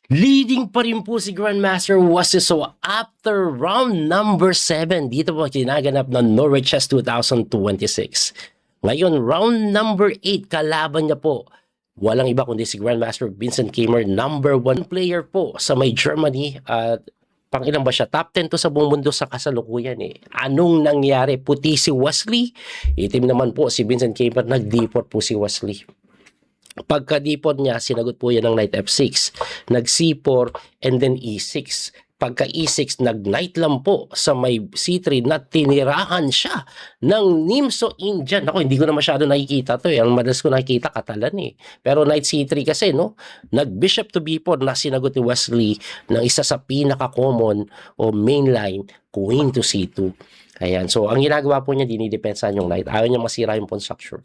Leading pa rin po si Grandmaster Wasiso after round number 7. Dito po kinaganap ng Norwich Chess 2026. Ngayon, round number 8, kalaban niya po. Walang iba kundi si Grandmaster Vincent Keymer, number 1 player po sa may Germany. At pang-ilang ba siya? Top 10 to sa buong mundo sa kasalukuyan eh. Anong nangyari? Puti si Wesley. Itim naman po si Vincent Keymer. Nag-deport po si Wesley. Pagka-deport niya, sinagot po yan ng knight f6, nag-c4, and then e6. Pagka e6, nag-knight lang po sa may c3 na tinirahan siya ng Nimzo Indian. Ako, hindi ko na masyado nakikita to eh. Ang madalas ko nakikita, Katalan eh. Pero knight c3 kasi, no? Nag-bishop to b4 na sinagot ni Wesley ng isa sa pinaka-common o mainline, queen to c2. Ayan. So, ang ginagawa po niya, dinidepensahan yung knight. Ayaw niya masira yung pawn structure.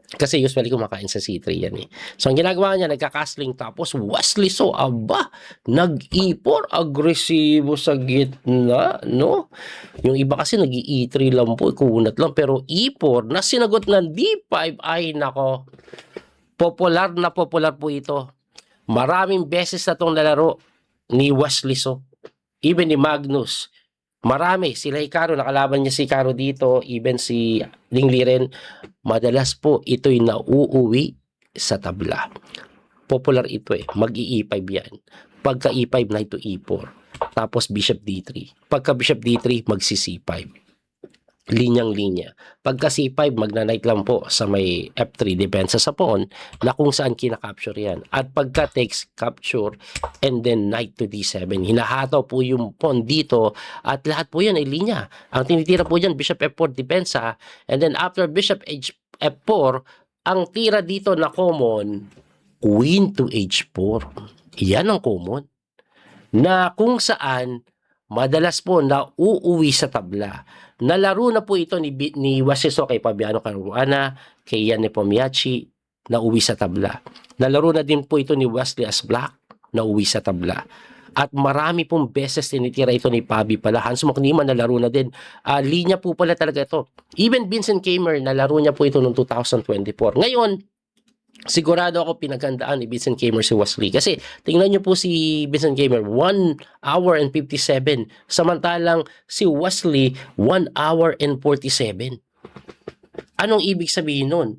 Kasi usually kumakain sa C3 yan eh. So, ang ginagawa niya, nagka-castling tapos Wesley so, aba, nag-E4, agresibo sa gitna, no? Yung iba kasi nag-E3 lang po, kunat lang. Pero E4, na sinagot ng D5, ay nako, popular na popular po ito. Maraming beses na itong nalaro ni Wesley so. Even ni Magnus. Marami, sila Hikaru, nakalaban niya si Hikaru dito, even si Ling Liren, madalas po ito'y nauuwi sa tabla. Popular ito eh, mag-E5 yan. Pagka E5, knight to E4. Tapos bishop D3. Pagka bishop D3, magsi-C5. Linyang-linya. Pagka C5, magna-knight lang po sa may F3, depensa sa pawn, na kung saan kinakapture yan. At pagka takes, capture, and then knight to D7. Hinahataw po yung pawn dito, at lahat po yan ay linya. Ang tinitira po dyan, bishop F4, depensa, and then after bishop F4, ang tira dito na common, queen to H4. Yan ang common. Na kung saan, madalas po na uuwi sa tabla. Nalaro na po ito ni Wasiso kay Fabiano Caruana, kay Yan Nepomniachtchi, na uwi sa tabla. Nalaro na din po ito ni Wesley as Black, na uwi sa tabla. At marami pong beses tinitira ito ni Fabi pala. Hans Moknima nalaro na din. Linya po pala talaga ito. Even Vincent Keymer, nalaro niya po ito noong 2024. Ngayon, sigurado ako pinaghandaan ni Vincent Keymer si Wesley. Kasi tingnan nyo po si Vincent Keymer, 1 hour and 57. Samantalang si Wesley, 1 hour and 47. Anong ibig sabihin nun?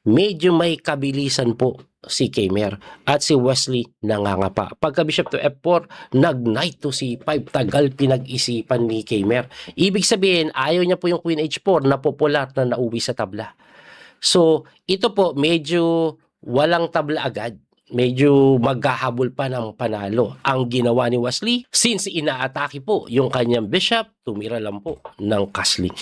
Medyo may kabilisan po si Keymer at si Wesley nangangapa. Pagka bishop to F4, nag-knight to C5, tagal pinag-isipan ni Keymer. Ibig sabihin, ayaw niya po yung queen H4 na popular na nauwi sa tabla. So, ito po, medyo walang tabla agad. Medyo maghahabol pa ng panalo. Ang ginawa ni Wesley, since inaatake po yung kanyang bishop, tumira lang po ng castling.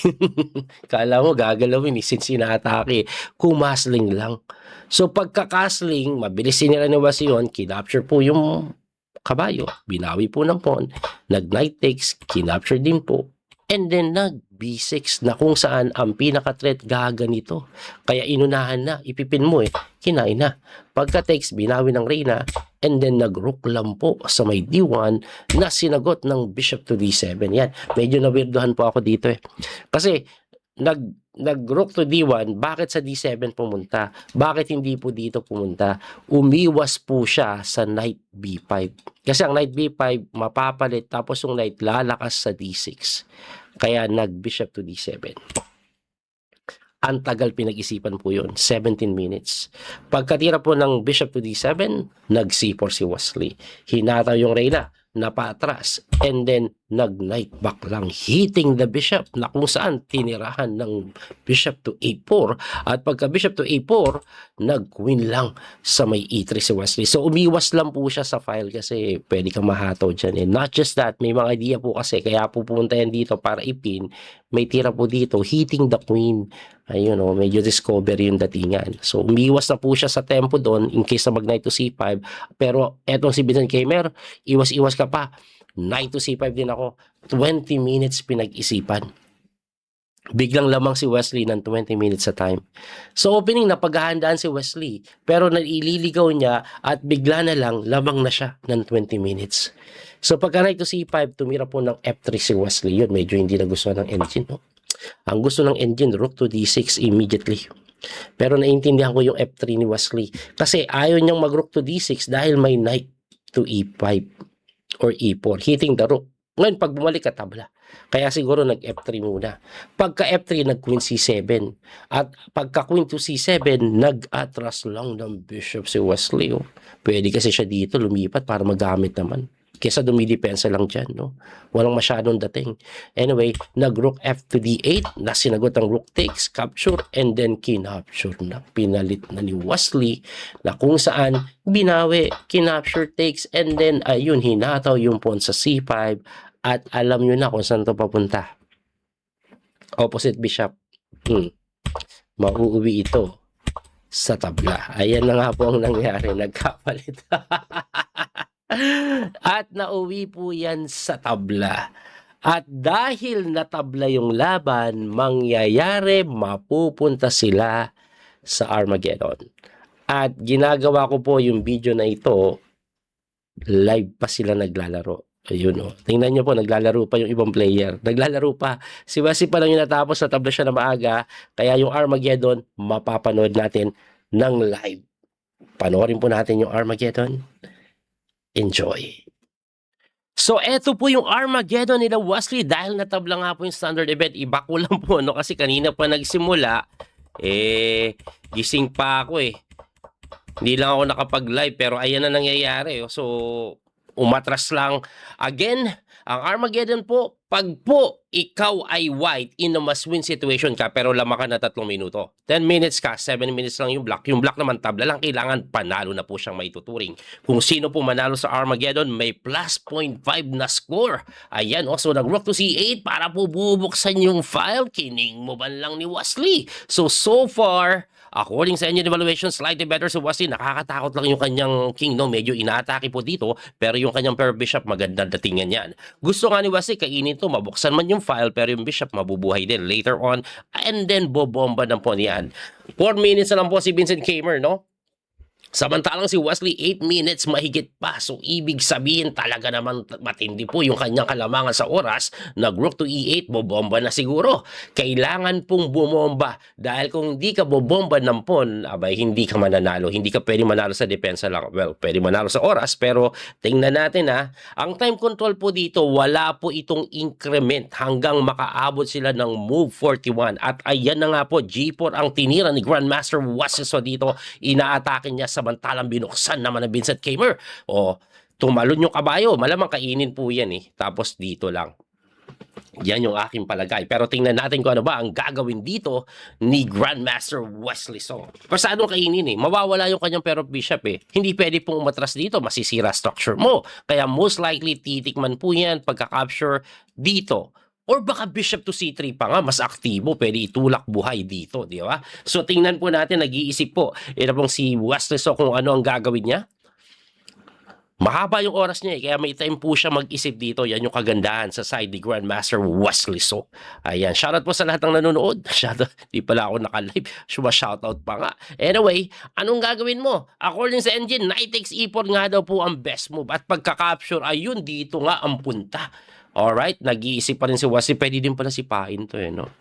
Kala mo gagalawin since inaatake, kumasling lang. So, pagka-castling, mabilis sinira ni Wesley yun, kinapture po yung kabayo, binawi po ng pawn, nag-knight takes, kinapture din po. And then nag-B6 na kung saan ang pinaka-threat gaganito. Kaya inunahan na, ipipin mo eh, kinain na. Pagka takes, binawi ng reyna, and then nag-rook lang po sa may D1 na sinagot ng bishop to D7. Yan, medyo nawirduhan po ako dito eh. Kasi nag-rook to D1, bakit sa D7 pumunta? Bakit hindi po dito pumunta? Umiwas po siya sa knight B5. Kasi ang knight B5 mapapalit tapos yung knight lalakas sa D6. Kaya nag-bishop to D7. Ang tagal pinag-isipan po yun, 17 minutes. Pagkatira po ng bishop to D7, nag-C4 si Wesley. Hinataw yung reyna, napatras, and then nag-knight back lang, hitting the bishop na kung saan tinirahan ng bishop to A4. At pagka bishop to A4, nag-queen lang sa may E3 si Wesley. So umiwas lang po siya sa file kasi pwede kang mahataw dyan eh. Not just that, may mga idea po kasi kaya po pumunta yan dito para ipin. May tira po dito, hitting the queen. Ayun o, medyo discover yung datingan. So umiwas na po siya sa tempo doon in case na mag-knight to C5. Pero etong si Vincent Keymer, iwas-iwas ka pa. Knight to C5 din ako. 20 minutes pinag-isipan. Biglang lamang si Wesley ng 20 minutes sa time. So opening na paghahandaan si Wesley. Pero naililigaw niya at bigla na lang lamang na siya ng 20 minutes. So pagka knight to C5, tumira po ng F3 si Wesley. Yun, medyo hindi nagustuhan ng engine. No? Ang gusto ng engine, rook to D6 immediately. Pero naintindihan ko yung F3 ni Wesley. Kasi ayaw niyang mag-rook to D6 dahil may knight to E5 or E4, hitting the rook. Ngayon, pag bumalik ka, tabla. Kaya siguro nag-F3 muna. Pagka F3, nag-Queen C7. At pagka Queen to C7, nag-atras lang ng bishop si Wesley. Oh. Pwede kasi siya dito lumipat para magamit naman. Kesa dumidepensa lang dyan. No? Walang masyadong dating. Anyway, nag-rook F to D8, na sinagot ang rook takes, capture, and then kinapture na. Pinalit na ni Wesley na kung saan binawi, kinapture takes, and then ayun, hinataw yung pawn sa C5. At alam nyo na kung saan to papunta. Opposite bishop. Mauuwi ito sa tabla. Ayan na nga po ang nangyari. Nagkapalit. At nauwi po yan sa tabla. At dahil natabla yung laban, mangyayari, mapupunta sila sa Armageddon. At ginagawa ko po yung video na ito, live pa sila naglalaro. Ayun o. Tingnan nyo po, naglalaro pa yung ibang player. Naglalaro pa. Si Wesley pa lang yung natapos, natabla siya na maaga. Kaya yung Armageddon, mapapanood natin ng live. Panoorin po natin yung Armageddon. Enjoy. So, eto po yung Armageddon nila Wesley. Dahil natabla nga po yung standard event, iba ko lang po, no? Kasi kanina pa nagsimula, gising pa ako eh. Hindi lang ako nakapag-live, pero ayan na nangyayari. So, umatras lang. Again, ang Armageddon po, pag po ikaw ay white in a must-win situation ka, pero lamang ka na 3 minuto. 10 minutes ka, 7 minutes lang yung black. Yung black naman tabla lang, kailangan panalo na po siyang maituturing. Kung sino po manalo sa Armageddon, may plus 0.5 na score. Ayan, so nag-rook to C8 para po bubuksan yung file. Kining mo ba lang ni Wesley? So far, according sa inyo evaluation, slightly better si Wesley. Nakakatakot lang yung kanyang king, no? Medyo inaatake po dito, pero yung kanyang pair bishop, maganda datingan yan. Gusto nga ni Wesley, kainin to, mabuksan man yung file, pero yung bishop mabubuhay din later on, and then bobomba ng po niyan. 4 minutes na lang po si Vincent Kamer, no? Samantalang si Wesley 8 minutes mahigit pa. So ibig sabihin talaga naman matindi po yung kanyang kalamangan sa oras. Nag-rook to E8, bobomba na siguro. Kailangan pong bumomba dahil kung hindi ka bobomba ng pawn, abay hindi ka mananalo. Hindi ka pwede manalo sa depensa lang. Well, pwede manalo sa oras pero tingnan natin ha. Ang time control po dito, wala po itong increment hanggang makaabot sila ng move 41. At ayan na nga po, G4 ang tinira ni Grandmaster Wesley. So dito, inaatake niya samantalang binuksan naman ng Vincent Kamer. O, tumalon yung kabayo. Malamang kainin po yan eh. Tapos dito lang. Yan yung aking palagay. Pero tingnan natin kung ano ba ang gagawin dito ni Grandmaster Wesley. So, pasadong kainin eh. Mawawala yung kanyang pair of bishop eh. Hindi pwede pong umatras dito. Masisira structure mo. Kaya most likely titikman po yan pagka-capture dito. Or baka bishop to c3 pa nga, mas aktibo, pwede itulak buhay dito, di ba? So tingnan po natin, nag-iisip po. Ito pong si Wesley, so kung ano ang gagawin niya. Mahaba yung oras niya eh, kaya may time po siya mag-isip dito. Yan yung kagandahan sa side ni Grandmaster Wesley. So, ayan. Shoutout po sa lahat ng nanonood. Shoutout. Di pala ako naka-live. Shoutout pa nga. Anyway, anong gagawin mo? According sa engine, knight takes e4 nga daw po ang best move. At pagka-capture, ayun, dito nga ang punta. Alright, nag-iisip pa rin si Wesley. Pwede din pala sipain to eh, no?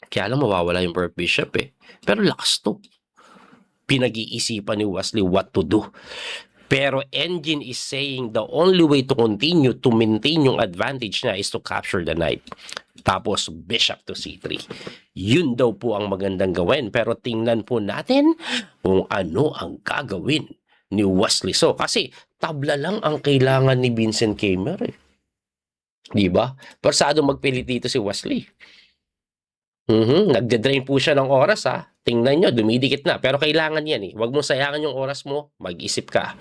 Kaya lang mawawala yung birth bishop eh. Pero lakas to. Pinag-iisipan ni Wesley what to do. Pero engine is saying the only way to continue to maintain yung advantage niya is to capture the knight. Tapos bishop to c3. Yun daw po ang magandang gawin. Pero tingnan po natin kung ano ang gagawin ni Wesley. So, kasi tabla lang ang kailangan ni Vincent Kamer eh. Diba? Persado magpilit dito si Wesley. Nagde-drain po siya ng oras ha. Tingnan nyo, dumidikit na. Pero kailangan yan eh. Huwag mo sayangin yung oras mo, mag-isip ka.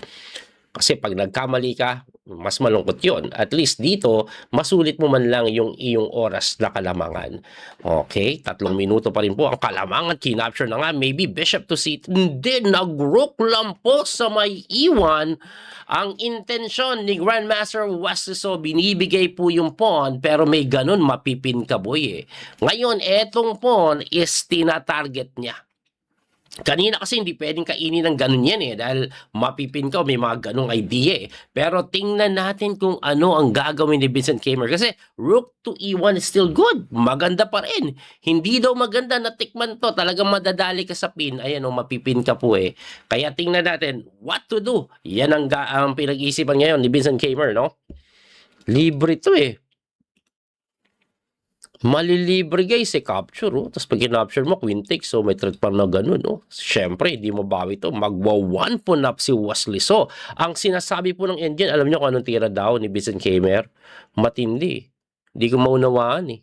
Kasi pag nagkamali ka, mas malungkot yun. At least dito, masulit mo man lang yung iyong oras na kalamangan. Okay, 3 minuto pa rin po ang kalamangan. Kinapture na nga, maybe bishop to c3. Hindi, nag-rook lang po sa may iwan. Ang intensyon ni Grandmaster Wesley, so binibigay po yung pawn, pero may ganun mapipin ka boy eh. Ngayon, etong pawn is tina-target niya. Kanina kasi hindi pwedeng kainin ng ganun yan eh dahil mapipin ka o may mga ganung idea eh. Pero tingnan natin kung ano ang gagawin ni Vincent Keimer kasi rook to e1 is still good. Maganda pa rin. Hindi daw maganda na tikman to. Talagang madadali ka sa pin. Ayan o, mapipin ka po eh. Kaya tingnan natin what to do. Yan ang pinag-iisipan ngayon ni Vincent Keimer, no? Libre to eh. Malilibre guys eh, capture oh. Tapos pag kinapture mo, queen takes, so may threat pa na ganun oh. Siyempre, hindi mo bawi to. Magwa-one po up si Wesley. So, ang sinasabi po ng engine, alam niyo kung anong tira daw ni Vincent Keimer? Matindi. Hindi ko maunawaan eh.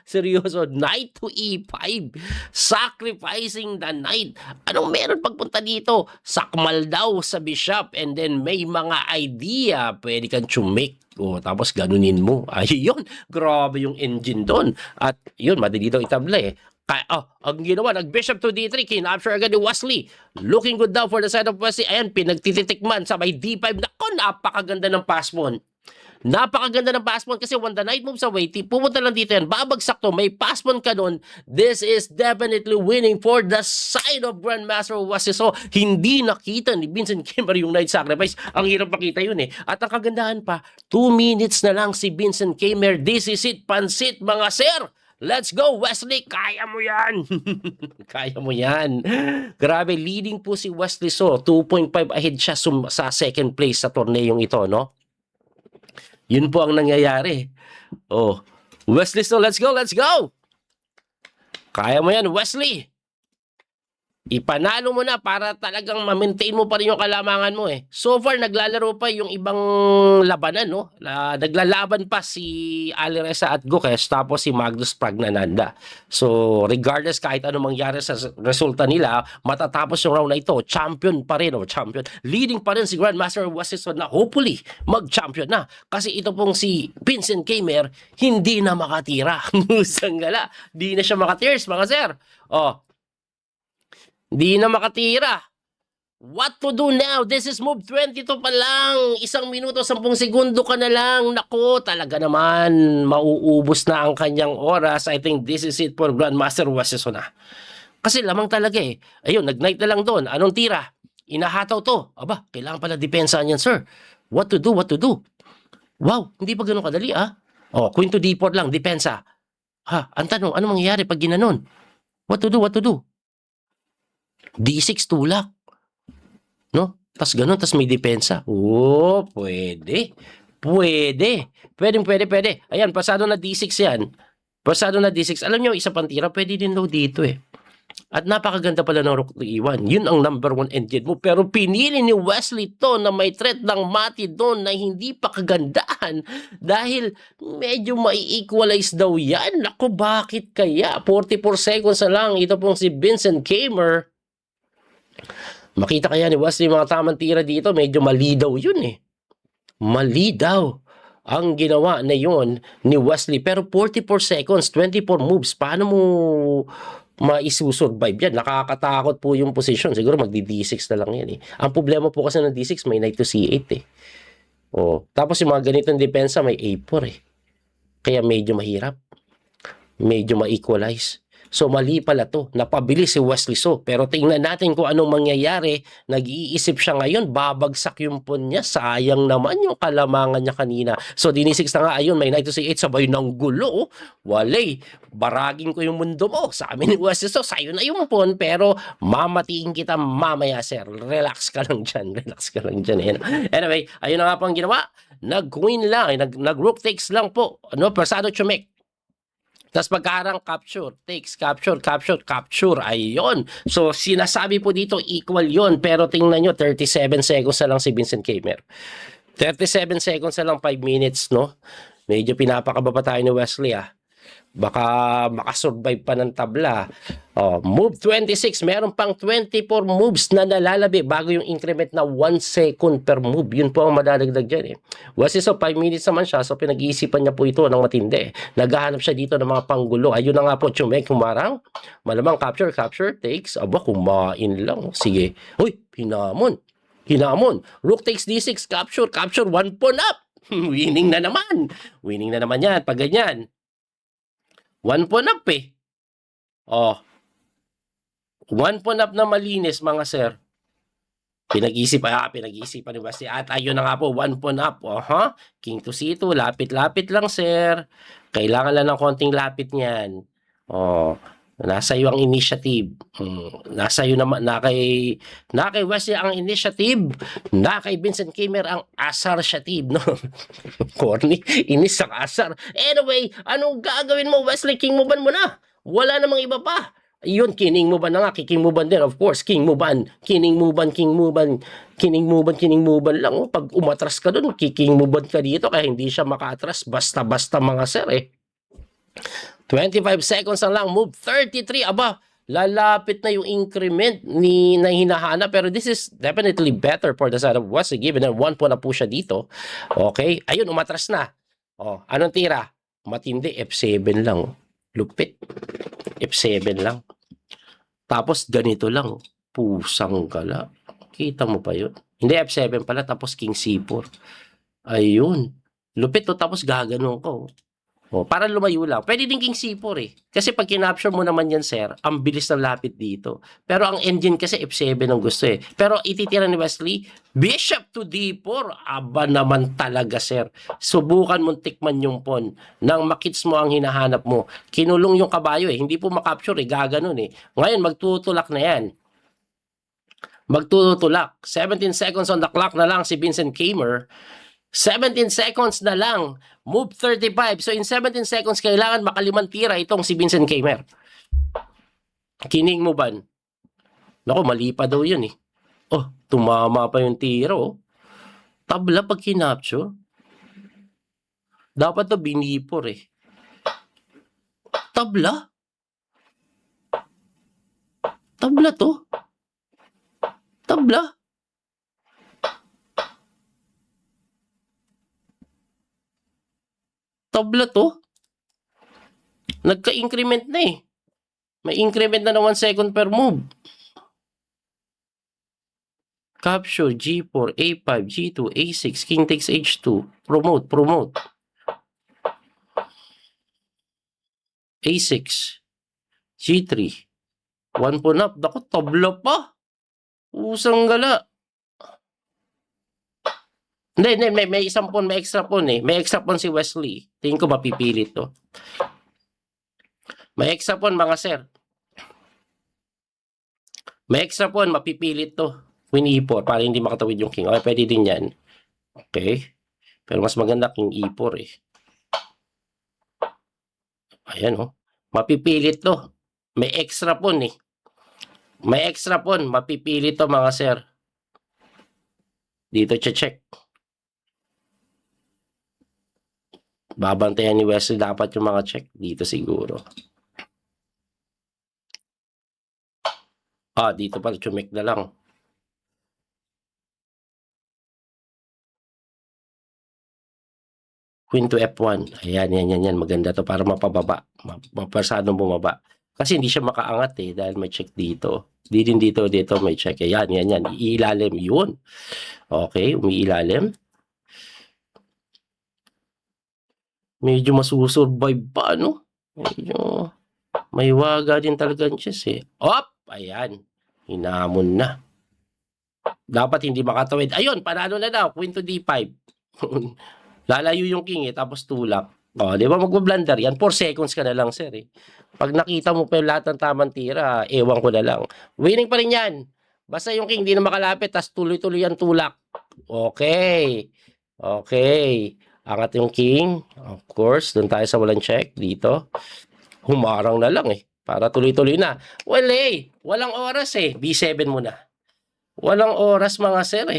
Seryoso, knight to e5. Sacrificing the knight. Anong meron pagpunta dito? Sakmal daw sa bishop and then may mga idea. Pwede kang chumik. O, tapos ganunin mo. Ayun, grabe yung engine doon. At yun, madali daw itabla eh. Ang ginawa, nag-bishop to d3, kinapture agad ni Wesley. Looking good daw for the side of Wesley. Ayan, pinagtititikman sa may d5. Nako, napakaganda ng pass pawn. Napakaganda ng pass pawn kasi when the knight moves away, pupunta lang dito yan, babagsak to, may pass pawn ka nun. This is definitely winning for the side of Grandmaster Wesley. So, hindi nakita ni Vincent Keimer yung knight sacrifice. Ang hirap makita yun eh. At ang kagandahan pa, 2 minutes na lang si Vincent Keimer. This is it, pansit mga sir. Let's go, Wesley! Kaya mo yan! Kaya mo yan. Grabe, leading po si Wesley So. 2.5 ahead siya sa second place sa torneyong ito, no? Yun po ang nangyayari. Oh, Wesley So, let's go, let's go! Kaya mo yan, Wesley! Ipanalo mo na para talagang ma-maintain mo pa rin yung kalamangan mo eh. So far, naglalaro pa yung ibang labanan, no? Naglalaban pa si Alireza at Gukes tapos si Magnus Pragnananda. So, regardless kahit ano mangyari sa resulta nila, matatapos yung round na ito, champion pa rin, champion. Leading pa rin si Grandmaster Wesley So na hopefully mag-champion na. Kasi ito pong si Vincent Keimer, hindi na makatira. Musang gala. Di na siya makatirs, mga sir. Oh, di na makatira. What to do now? This is move 22 pa lang. 1 minuto, 10 segundo ka na lang. Nako, talaga naman, mauubos na ang kanyang oras. I think this is it for Grandmaster Wesley So na. Kasi lamang talaga eh. Ayun, nag-night na lang doon. Anong tira? Inahataw to. Aba, kailangan pala depensahan yan, sir. What to do? What to do? Wow, hindi pa ganun kadali ah. Oh, queen to d4 lang, depensa. Ha, ang tanong, ano mangyayari pag ginanon? What to do? What to do? D6 tulak. No? Tas ganun, tas may depensa. Oh, pwede. Pwede. Pwede. Ayan, pasado na D6 yan. Pasado na D6. Alam nyo, isa pang tira, pwede din daw dito eh. At napakaganda pala ng rook to e1. Yun ang number 1 engine mo. Pero pinili ni Wesley to na may threat ng mati doon na hindi pa kagandahan dahil medyo mai-equalize daw yan. Naku, bakit kaya? 44 seconds na lang. Ito pong si Vincent Keimer. Makita kaya ni Wesley mga tamang tira dito, medyo mali daw yun eh. Mali daw ang ginawa na yun ni Wesley. Pero 44 seconds, 24 moves, paano mo maisusurvive yan? Nakakatakot po yung position. Siguro magdi-D6 na lang yan eh. Ang problema po kasi ng D6, may knight to C8 eh. Oh, tapos yung mga ganitong depensa, may A4 eh. Kaya medyo mahirap. Medyo ma-equalize. So mali pala to, napabilis si Wesley So. Pero tingnan natin kung anong mangyayari. Nag-iisip siya ngayon, babagsak yung pawn niya. Sayang naman yung kalamangan niya kanina. So D6 na nga, ayun, may knight to C8, sabay ng gulo. Walay, baragin ko yung mundo mo. Sa amin ni Wesley So, sayo na yung pawn, pero mamatiin kita mamaya, sir. Relax ka lang dyan, Anyway, ayun na nga po ang ginawa. Nag-queen lang, nag-rook takes lang po. Ano, persado chumek. Tapos pagkarang capture, takes, capture. Ayun. So, sinasabi po dito, equal yon. Pero tingnan nyo, 37 seconds na lang si Vincent Keimer. 37 seconds na lang, 5 minutes, no? Medyo pinapakaba pa tayo ni Wesley, ah. Baka makasurvive pa ng tabla. Oh, move 26, meron pang 24 moves na nalalabi bago yung increment na 1 second per move. Yun po ang madadagdag dyan eh. Wesley So, 5 minutes naman siya, so pinag-iisipan niya po ito ng matindi. Naghahanap siya dito ng mga panggulo. Ayun na nga po, chumek, humarang. Malamang capture, takes. Aba, kumain lang. Sige. Uy, hinamon. Rook takes D6, capture, 1 pawn up. Winning na naman yan, pag ganyan. 1 pawn up eh. Oh. 1 pawn up na malinis, mga sir. Pinag-isipan ni Wesley. At ayun na nga po, 1 pawn up. King to C2, lapit-lapit lang, sir. Kailangan lang ng konting lapit niyan. Nasa iyo ang initiative. Nasa iyo naman, na kay Wesley ang initiative. Na kay Vincent Kimmer ang asartiative, no? Corny, inis ang asar. Anyway, anong gagawin mo, Wesley? King mo ban mo na. Wala namang iba pa. Yun, kining mo ban na nga, kiking mo ban din, of course, king mo ban, kining mo ban, king mo ban, kining mo ban lang. Pag umatras ka dun, kiking mo ban ka dito, kaya hindi siya makaatras, basta-basta, mga sir, 25 seconds lang, move 33, aba, lalapit na yung increment na hinahanap, pero this is definitely better for the side of Wesley, given na 1 pawn na po siya dito. Okay, ayun, umatras na. Anong tira? Matindi, F7 lang. Lupit. F7 lang. Tapos ganito lang. Pusang gala. Kita mo pa yun? Hindi, F7 pala. Tapos King C4. Ayun. Lupit to. Tapos gaganon ko. Para lumayo lang. Pwede din King C4 Kasi pag kinapture mo naman yan, sir, ang bilis ng lapit dito. Pero ang engine kasi F7 ang gusto Pero ititira ni Wesley, Bishop to D4. Aba naman talaga, sir. Subukan mong tikman yung pawn nang makits mo ang hinahanap mo. Kinulong yung kabayo Hindi po makapture Gaganon Ngayon, magtutulak na yan. Magtutulak. 17 seconds on the clock na lang si Vincent Kimmer. 17 seconds na lang. Move 35. So in 17 seconds, kailangan makalimang tira itong si Vincent Kimmer. Kining mo ban? Naku, mali pa daw yun tumama pa yung tira Tabla pag kinapture. Dapat to binipor Tabla? Tabla to? Tabla? Tabla to? Nagka-increment na May increment na 1 second per move. Capture, G4, A5, G2, A6, King takes H2. Promote. A6, G3. 1 pawn up. Naku, tabla pa. Usang gala. Hindi, may isang pawn, may extra pawn May extra pawn si Wesley. Tingin ko mapipilit to. May extra pawn, mga sir. May extra pawn, mapipilit to. Queen E4, para hindi makatawid yung king. Okay, pwede din yan. Okay. Pero mas maganda king E4 Ayan Mapipilit to. May extra pawn May extra pawn, mapipilit to, mga sir. Dito check. Babantayan ni Wesley dapat yung mga check. Dito siguro. Dito pala chumek na lang. Queen to F1. Ayan. Maganda to para mapababa. Mapasadong bumaba. Kasi hindi siya makaangat dahil may check dito. Dito may check. Ayan. Iilalim yun. Okay, umiilalim. Medyo masusurvive pa, Medyo may waga din talaga ang chess Ayan. Hinamon na. Dapat hindi makatawid. Ayun, panalo na daw. Queen to D5. Lalayo yung king tapos tulak. Di ba magbo-blunder yan? 4 seconds ka na lang, sir Pag nakita mo pa yung lahat ng tamang tira, ewan ko na lang. Winning pa rin yan. Basta yung king di na makalapit, tas tuloy-tuloy yan tulak. Okay. Angat yung king. Of course, doon tayo sa walang check. Dito. Humarang na lang para tuloy-tuloy na. Well, walang oras B7 muna. Walang oras, mga sir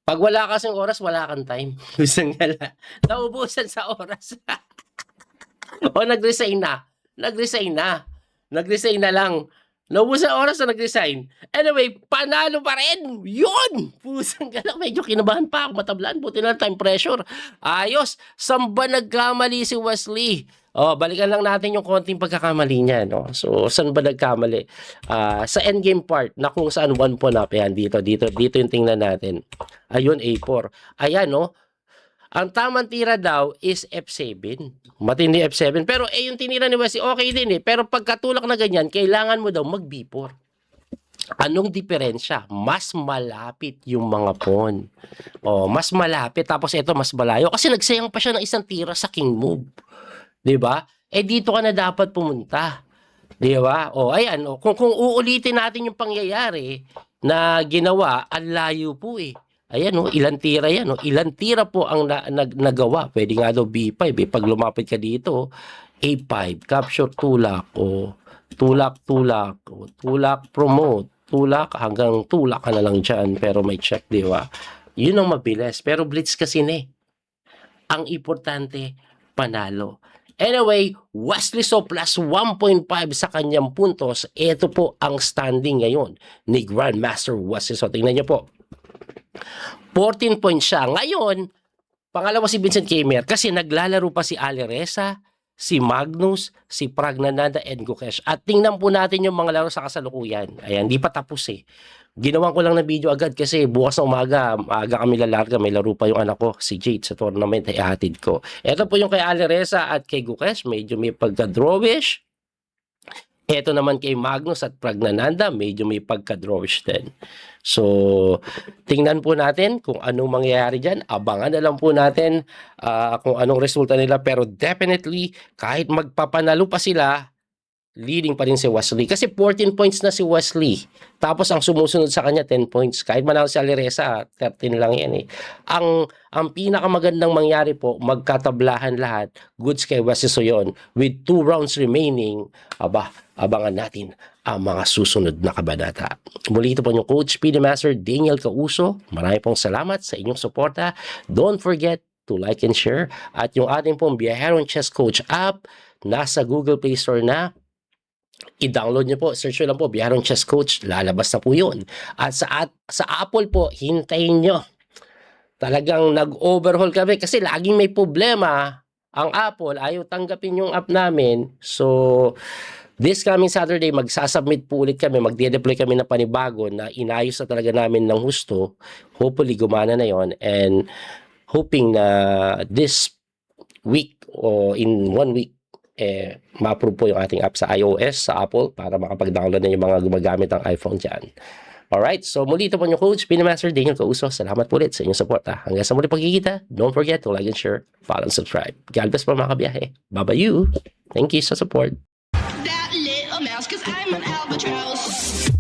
Pag wala kasing oras, wala kang time. Gustong gala. Naubusan sa oras. Nag-resign na lang. Naubusan oras na nag-resign. Anyway, panalo pa rin. Yun! Pusang gala. Medyo kinabahan pa ako. Matablaan. Buti na time pressure. Ayos. Saan ba nagkamali si Wesley? Balikan lang natin yung konting pagkakamali niya, So, saan ba nagkamali? Sa endgame part, na kung saan 1 pawn up. Ayan, dito yung tingnan natin. Ayun, A4. Ayan, Ang tamang tira daw is F7. Matindi F7. Pero yung tinira ni Wesley, okay din eh. Pero pagkatulak na ganyan, kailangan mo daw mag B4. Anong diferensya? Mas malapit yung mga pawn. Mas malapit. Tapos ito, mas malayo. Kasi nagsayang pa siya ng isang tira sa king move. 'Di ba? Dito ka na dapat pumunta. 'Di ba? Ayan. Kung uulitin natin yung pangyayari na ginawa, ang layo po eh. Ayan ilang tira yan ilang tira po ang nagawa. Pwede nga daw B5 eh. Pag lumapit ka dito, A5, capture tulak tulak, tulak, promote, tulak, hanggang tulak ka na lang dyan, pero may check, di ba? Yun ang mabilis. Pero blitz kasi ang importante, panalo. Anyway, Wesley So plus 1.5 sa kanyang puntos. Ito po ang standing ngayon ni Grandmaster Wesley So. Tingnan niyo po. 14 points siya. Ngayon, pangalawa si Vincent Kmer kasi naglalaro pa si Ali Reza, si Magnus, si Pragnananda, and Gukesh. At tingnan po natin yung mga laro sa kasalukuyan. Ayan, di pa tapos eh. Ginawan ko lang na video agad kasi bukas na umaga, maaga kami lalarga. May laro pa yung anak ko, si Jade, sa tournament ay ihatid ko. Ito po yung kay Ali Reza at kay Gukesh. Medyo may pagka-drawish. Ito naman kay Magnus at Pragnananda, medyo may pagka-drawish din. So, tingnan po natin kung anong mangyayari dyan. Abangan na lang po natin kung anong resulta nila. Pero definitely, kahit magpapanalo pa sila, leading pa rin si Wesley. Kasi 14 points na si Wesley. Tapos ang sumusunod sa kanya, 10 points. Kahit manalo si Alireza, 13 lang yan eh. Ang pinakamagandang mangyari po, magkatablahan lahat. Goods kay Wesley So yun. With 2 rounds remaining, abangan natin ang mga susunod na kabanata. Muli ito po yung Coach PD Master Daniel Causo. Marami pong salamat sa inyong suporta. Don't forget to like and share. At yung ating pong Biyaheron Chess Coach app, nasa Google Play Store na. I-download nyo po, search nyo lang po, Biyaheron Chess Coach, lalabas na po yun. At sa Apple po, hintayin nyo. Talagang nag-overhaul kami kasi laging may problema ang Apple, ayaw tanggapin yung app namin. So, this coming Saturday, magsasubmit po ulit kami, magde-deploy kami na panibago na inayos na talaga namin ng husto. Hopefully, gumana na yon. And hoping na this week o in 1 week, ma-approve po yung ating app sa iOS, sa Apple, para makapag-download na yung mga gumagamit ng iPhone dyan. Alright, so muli ito po yung Coach Pinamaster Daniel Causo. Salamat po ulit sa inyong support. Hanggang sa muli pagkikita, don't forget to like and share, follow and subscribe. God bless po mga kabiyahe. Bye-bye you. Thank you sa support. That little mouse, 'cause I'm an albatross.